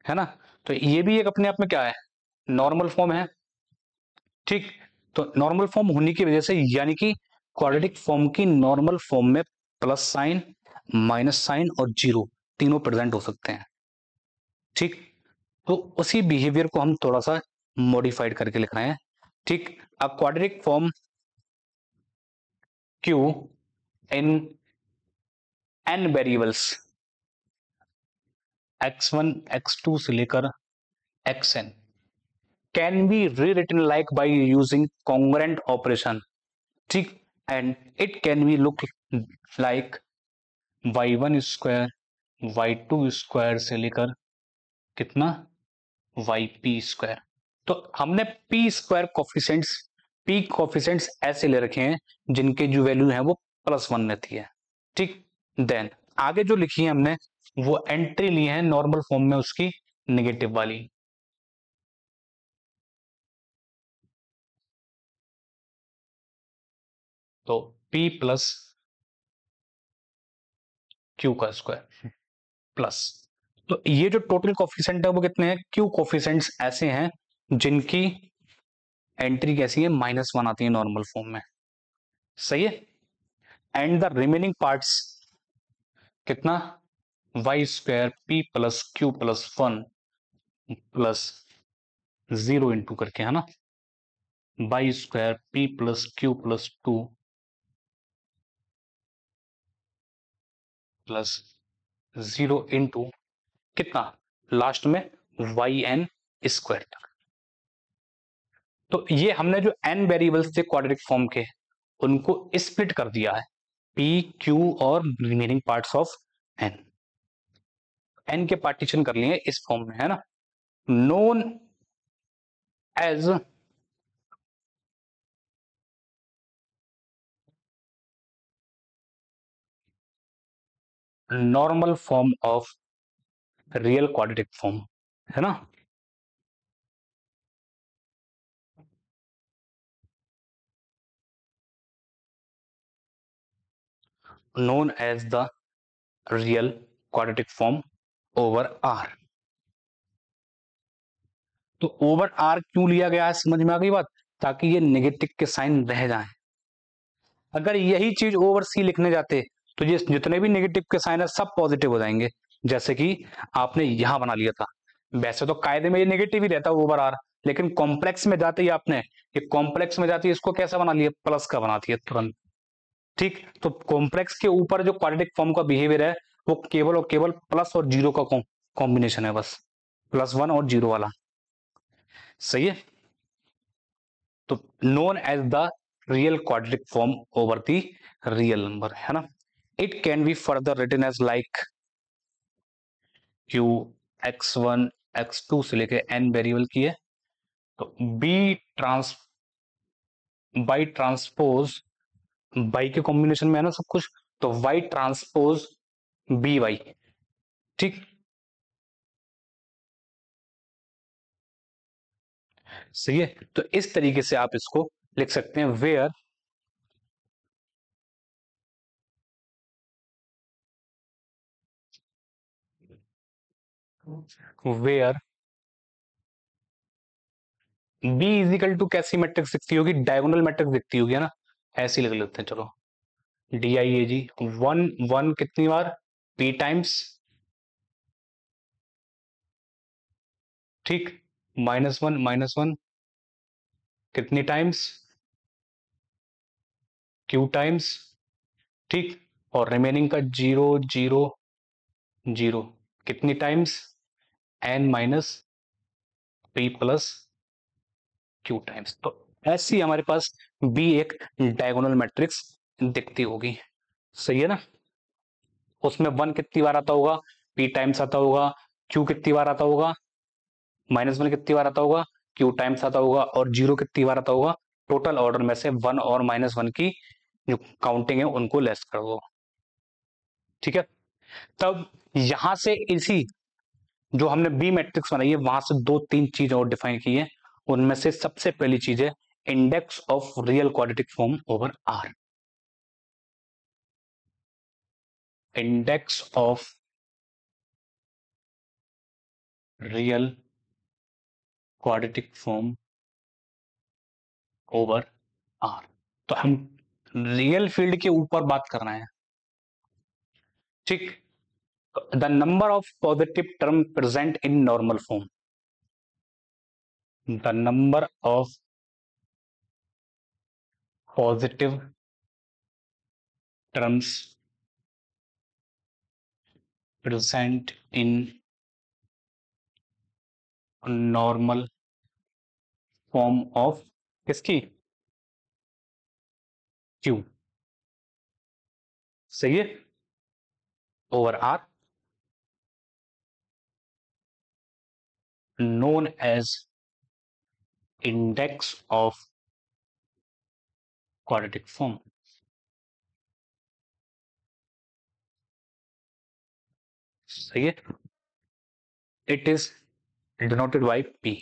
S1: ना। तो ये भी एक अपने आप में क्या है, नॉर्मल फॉर्म है। ठीक, तो नॉर्मल फॉर्म होने की वजह से यानी कि क्वाड्रेटिक फॉर्म की नॉर्मल फॉर्म में प्लस साइन, माइनस साइन और जीरो तीनों प्रेजेंट हो सकते हैं। ठीक, तो उसी बिहेवियर को हम थोड़ा सा मॉडिफाइड करके लिख रहे हैं। ठीक, a quadratic form Q in N variables x1 x2 से लेकर xn can be rewritten like by using congruent operation. ठीक, and it can be look like y1 square y2 square से लेकर कितना yp स्क्वायर। तो हमने p square coefficients, p coefficients ऐसे ले रखे हैं जिनके जो वैल्यू है वो +1 रहती है। ठीक, देन आगे जो लिखी है हमने वो एंट्री ली है नॉर्मल फॉर्म में उसकी नेगेटिव वाली। तो p प्लस q का स्क्वायर प्लस, तो ये जो टोटल कोफिशिएंट है वो कितने हैं, q कोफिशिएंट्स ऐसे हैं जिनकी एंट्री कैसी है, -1 आती है नॉर्मल फॉर्म में। सही है, एंड द रिमेनिंग पार्ट्स कितना, y square p plus q plus 1 plus 0 into करके, है ना, y square p plus q plus 2 plus 0 into कितना, लास्ट में वाई एन स्क्वायर तक। तो ये हमने जो n वेरिएबल्स थे क्वाड्रेटिक फॉर्म के उनको स्प्लिट कर दिया है, p q और remaining parts of n, n के पार्टीशन कर लिए इस फॉर्म में, है ना, known as normal form of real quadratic form, है ना। known as the real quadratic form over R। तो ओवर आर क्यों लिया गया है, समझ में आ गई बात, ताकि ये नेगेटिव के साइन रह जाएं। अगर यही चीज ओवर सी लिखने जाते तो ये जितने भी नेगेटिव के साइन है सब पॉजिटिव हो जाएंगे, जैसे कि आपने यहां बना लिया था। वैसे तो कायदे में ये नेगेटिव ही रहता है ओवर आर, लेकिन कॉम्प्लेक्स में जाते ही आपने ये कॉम्प्लेक्स में जाती है इसको कैसा बना लिया, प्लस का बनाती है तुरंत। ठीक, तो कॉम्प्लेक्स के ऊपर जो क्वाड्रेटिक फॉर्म का बिहेवियर है वो केवल और केवल प्लस और जीरो का कॉम्बिनेशन है, बस +1 और 0 वाला। सही है, तो known as the real quadratic form over the real number, है ना। It can be further written as like q x1 x2 से लेके n वेरिएबल की है, तो B trans by transpose, by के कॉम्बिनेशन में है ना सब कुछ, तो वाई ट्रांसपोज बी वाई। ठीक, सही है। तो इस तरीके से आप इसको लिख सकते हैं, where where B is equal to कैसी मैट्रिक्स दिखती होगी, डायगोनल मैट्रिक्स दिखती होगी, है ना, ऐसी लिख लेते हैं चलो। D I A G, one one कितनी बार, पी टाइम्स, ठीक, माइनस वन कितनी टाइम्स, क्यू टाइम्स, ठीक, और रिमेनिंग का जीरो जीरो जीरो कितनी times, n minus p plus q times. तो ऐसी हमारे पास बी एक डायगोनल मैट्रिक्स दिखती होगी, सही है ना। उसमें वन कितनी बार आता होगा, पी टाइम्स आता होगा, क्यू कितनी बार आता होगा, माइनस वन कितनी बार आता होगा, क्यू टाइम्स आता होगा, और जीरो कितनी बार आता होगा। टोटल ऑर्डर में से वन और माइनस वन की जो काउंटिंग है उनको लेस कर दो, ठीक है। तब यहां से इसी जो हमने बी मैट्रिक्स बनाई है वहां से दो तीन चीज और डिफाइन की है। उनमें से सबसे पहली चीज है index of real quadratic form over R. Index of real quadratic form over R. तो हम रियल फील्ड के ऊपर बात कर रहे हैं, ठीक। The number of positive term present in normal form, the number of positive terms present in normal form of किसकी, क्यू, सही है, over R, known as index of quadratic form, सही है। It is denoted by P,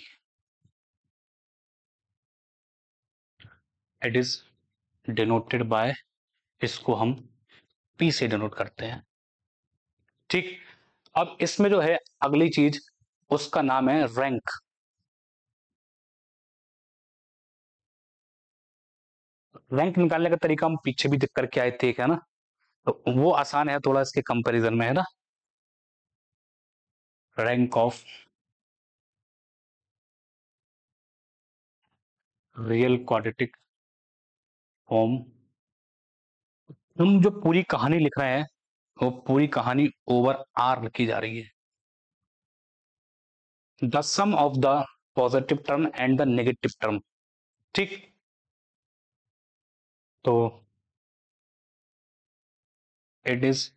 S1: it is denoted by, इसको हम P से डिनोट करते हैं, ठीक। अब इसमें जो है अगली चीज उसका नाम है रैंक। रैंक निकालने का तरीका हम पीछे भी देख करके आए थे, क्या ना, तो वो आसान है थोड़ा इसके कंपैरिजन में, है ना। Rank of real quadratic form, हम जो पूरी कहानी लिख रहे हैं वो पूरी कहानी ओवर आर लिखी जा रही है। The sum of the positive term and the negative term, ठीक। तो it is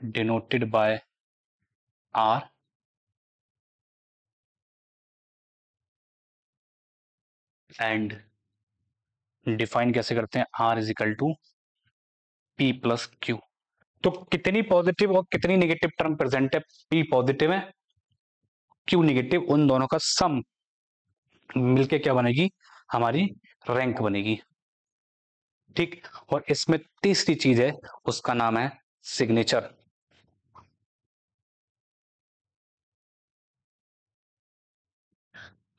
S1: denoted by R and define कैसे करते हैं, R is equal to p plus q. तो कितनी पॉजिटिव और कितनी नेगेटिव टर्म प्रेजेंट है, पी पॉजिटिव है, क्यू नेगेटिव, उन दोनों का सम मिलके क्या बनेगी, हमारी रैंक बनेगी, ठीक। और इसमें तीसरी चीज है उसका नाम है सिग्नेचर।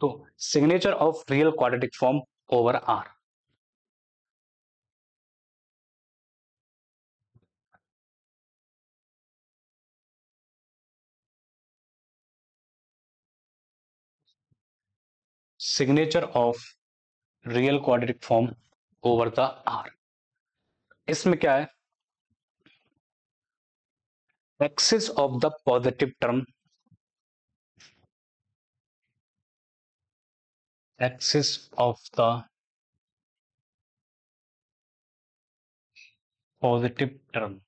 S1: तो signature of real quadratic form over R, signature of real quadratic form over the R. इसमें क्या है, excess of the positive term, excess of the positive term,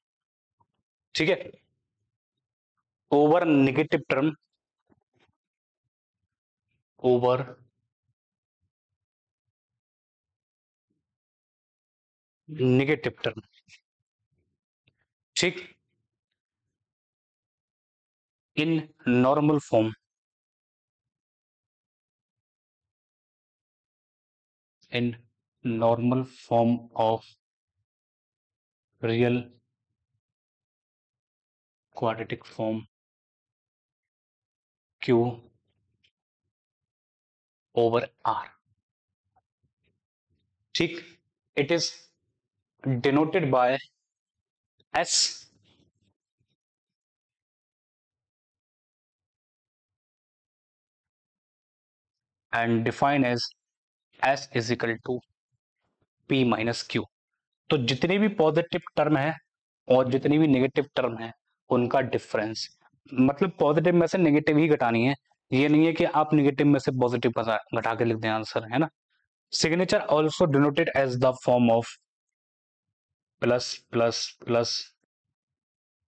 S1: ठीक है, over negative term, over negative term. ठीक, in normal form, in normal form of real quadratic form Q over R. ठीक, it is denoted by S and define as S is equal to P minus Q. तो जितने भी पॉजिटिव टर्म है और जितनी भी नेगेटिव टर्म है उनका डिफरेंस, मतलब पॉजिटिव में से नेगेटिव ही घटानी है। ये नहीं है कि आप नेगेटिव में से पॉजिटिव घटा के लिख दें आंसर, है ना। Signature also denoted as the form of plus plus plus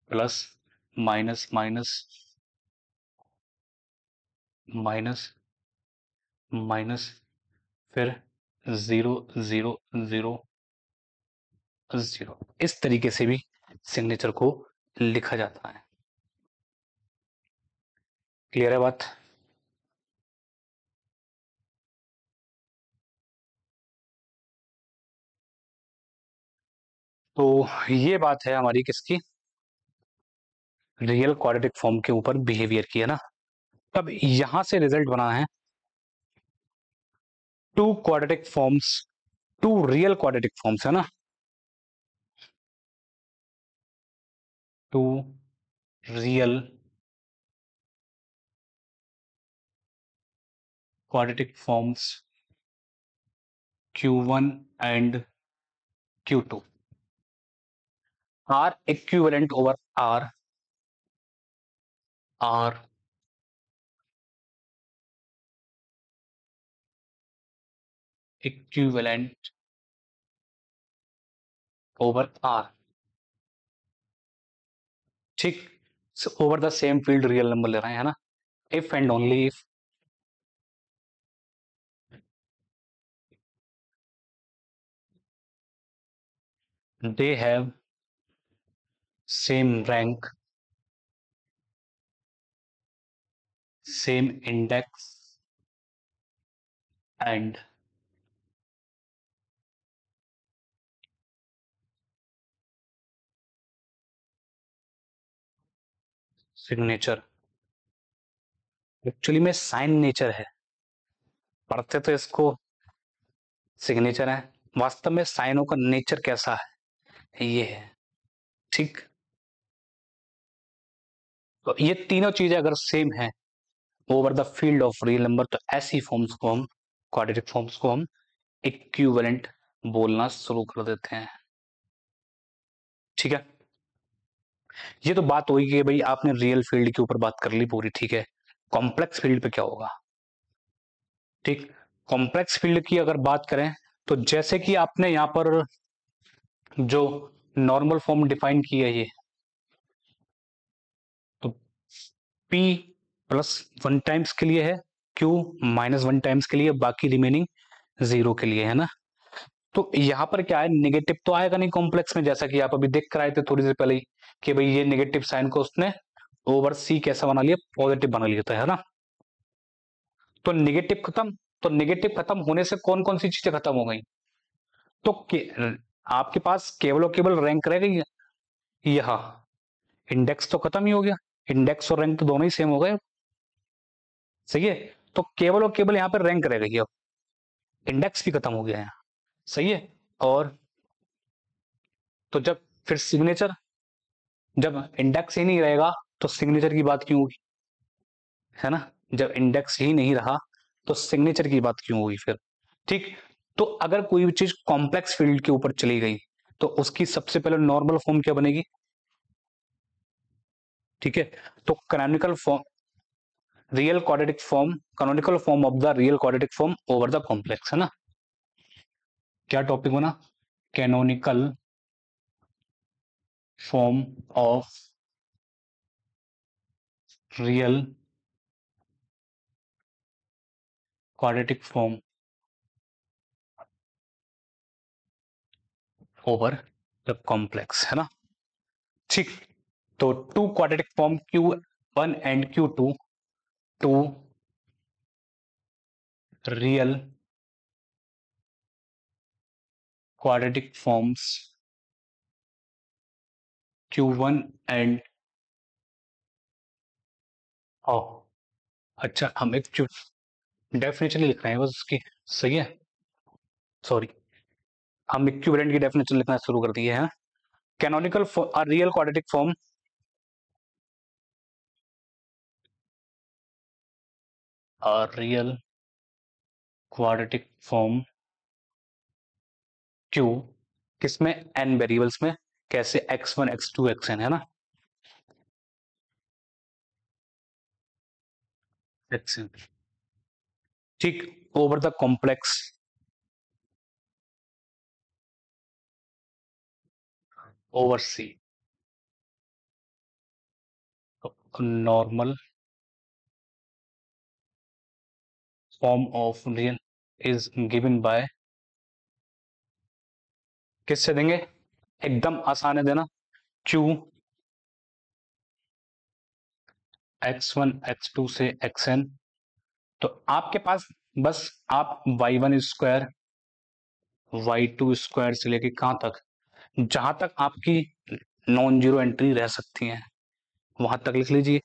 S1: plus minus minus minus minus फिर जीरो जीरो जीरो जीरो, इस तरीके से भी सिग्नेचर को लिखा जाता है। क्लियर है बात? तो ये बात है हमारी किसकी, रियल क्वाड्रेटिक फॉर्म के ऊपर बिहेवियर की, है ना। तब यहां से रिजल्ट बना है two quadratic forms, two real quadratic forms, है ना। Two real quadratic forms Q1 and Q2 are equivalent over R, are equivalent over R. ठीक, over the same field real number ले रहे हैं, है ना। If and only if they have same rank, same index and signature. Actually में साइन नेचर है, पढ़ते तो इसको सिग्नेचर है, वास्तव में साइनों का नेचर कैसा है ये है। ठीक, तो ये तीनों चीजें अगर सेम है over the field of real number, तो ऐसी फॉर्म्स को हम, क्वाड्रेटिक फॉर्म्स को हम इक्विवेलेंट बोलना शुरू कर देते हैं। ठीक है, ये तो बात हुई कि भाई आपने रियल फील्ड के ऊपर बात कर ली पूरी, ठीक है। कॉम्प्लेक्स फील्ड पे क्या होगा? ठीक, कॉम्प्लेक्स फील्ड की अगर बात करें तो जैसे कि आपने यहां पर जो नॉर्मल फॉर्म डिफाइन की है ये, तो P प्लस वन टाइम्स के लिए है, Q माइनस वन टाइम्स के लिए, बाकी रिमेनिंग जीरो के लिए, है ना। तो यहां पर क्या है, नेगेटिव तो आएगा नहीं कॉम्प्लेक्स में, जैसा कि आप अभी देख कर आए थे थोड़ी देर पहले ही कि भाई ये नेगेटिव साइन को उसने ओवर सी कैसा बना लिया, पॉजिटिव बना लिया था, है ना। तो नेगेटिव खत्म, तो नेगेटिव खत्म होने से कौन कौन सी चीजें खत्म हो गई, तो आपके पास केवल और केवल रैंक रह गई, यह इंडेक्स तो खत्म ही हो गया, इंडेक्स और रैंक तो दोनों ही सेम हो गए, सही है। तो केवल और केवल यहाँ पर रैंक रह गई, अब इंडेक्स भी खत्म हो गया है, सही है। और तो जब फिर सिग्नेचर, जब इंडेक्स ही नहीं रहेगा तो सिग्नेचर की बात क्यों होगी, है ना। जब इंडेक्स ही नहीं रहा तो सिग्नेचर की बात क्यों होगी फिर। ठीक, तो अगर कोई भी चीज कॉम्प्लेक्स फील्ड के ऊपर चली गई तो उसकी सबसे पहले नॉर्मल फॉर्म क्या बनेगी, ठीक है। तो canonical form, real quadratic form, canonical form of the real quadratic form over the complex, है ना। क्या टॉपिक बना, canonical form of real quadratic form over the complex, है ना। ठीक, तो two quadratic form Q1 and Q2, two real quadratic forms Q1 and ओ, अच्छा हम एक डेफिनेशन लिख रहे हैं बस उसकी, सही है, सॉरी, हम इक्विवेलेंट की डेफिनेशन लिखना शुरू कर दिए हैं। Canonical real quadratic form real quadratic form Q किसमें, n वेरिएबल्स में, कैसे, x1 x2 xn, है ना, xn, ठीक, over the complex over C, normal form of real is given by, किससे देंगे, एकदम आसान है देना, Q x1 x2 से xn, तो आपके पास बस आप y1 स्क्वायर y2 स्क्वायर से लेके कहां तक, जहां तक आपकी नॉन जीरो एंट्री रह सकती है वहां तक लिख लीजिए।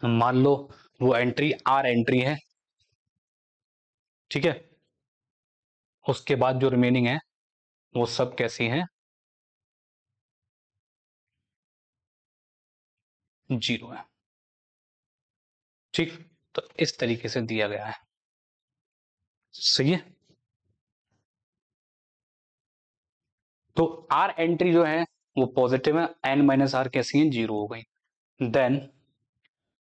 S1: मान लो वो एंट्री R एंट्री है, ठीक है, उसके बाद जो रिमेनिंग है वो सब कैसी हैं, जीरो है, ठीक, तो इस तरीके से दिया गया है, सही है। तो R एंट्री जो है वो पॉजिटिव है, n माइनस आर कैसी है, जीरो हो गई, देन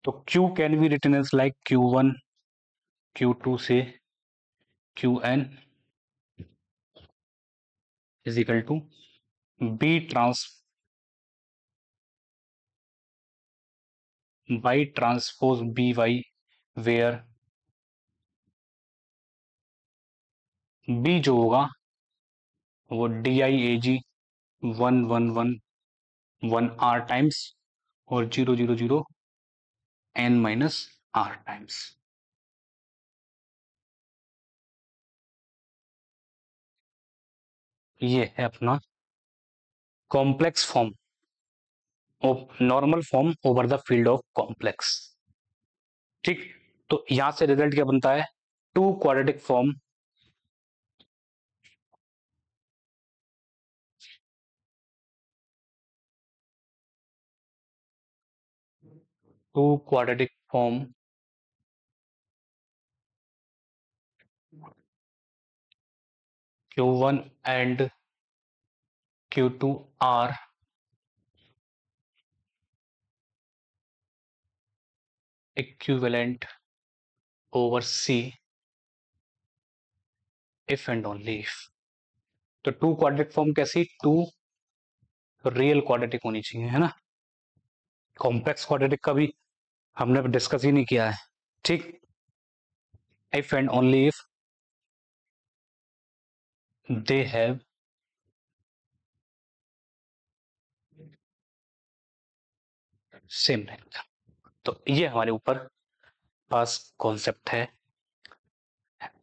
S1: तो Q can be written as like Q1 Q2 से Qn is equal to B trans by transpose by, where B जो होगा वो DIAG 1 टाइम्स और 0 0 0 n माइनस आर टाइम्स, ये है अपना complex form of normal form over the field of complex, ठीक, तो यहां से रिजल्ट क्या बनता है, two quadratic form two quadratic form Q1 and Q2 are equivalent over C if and only if, तो टू क्वाड्रेटिक फॉर्म कैसी, टू रियल क्वाड्रेटिक होनी चाहिए, है ना, कॉम्प्लेक्स क्वाड्रेटिक का भी हमने डिस्कस ही नहीं किया है, ठीक, if and only if they have same length, तो ये हमारे ऊपर पास कॉन्सेप्ट है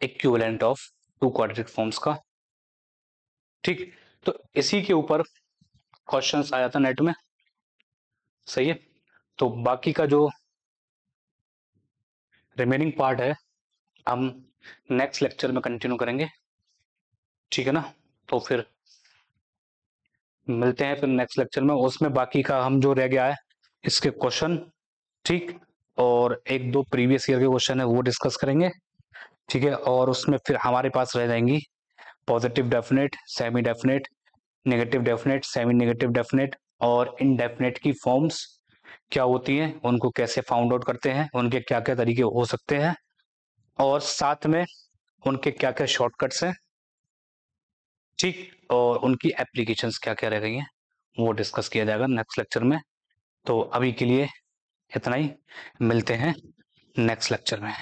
S1: equivalent of two quadratic forms का, ठीक, तो इसी के ऊपर क्वेश्चंस आया था नेट में, सही है, तो बाकी का जो रिमेनिंग पार्ट है हम नेक्स्ट लेक्चर में कंटिन्यू करेंगे, ठीक है ना, तो फिर मिलते हैं फिर नेक्स्ट लेक्चर में, उसमें बाकी का हम जो रह गया है इसके क्वेश्चन, ठीक, और एक दो प्रीवियस ईयर के क्वेश्चन है वो डिस्कस करेंगे, ठीक है, और उसमें फिर हमारे पास रह जाएंगी positive definite, semi definite, negative definite, semi negative definite और इनडेफिनेट की फॉर्म्स क्या होती हैं, उनको कैसे फाउंड आउट करते हैं, उनके क्या क्या तरीके हो सकते हैं और साथ में उनके क्या क्या शॉर्टकट्स हैं, ठीक, और उनकी एप्लीकेशंस क्या क्या रह गई हैं वो डिस्कस किया जाएगा नेक्स्ट लेक्चर में, तो अभी के लिए इतना ही, मिलते हैं नेक्स्ट लेक्चर में।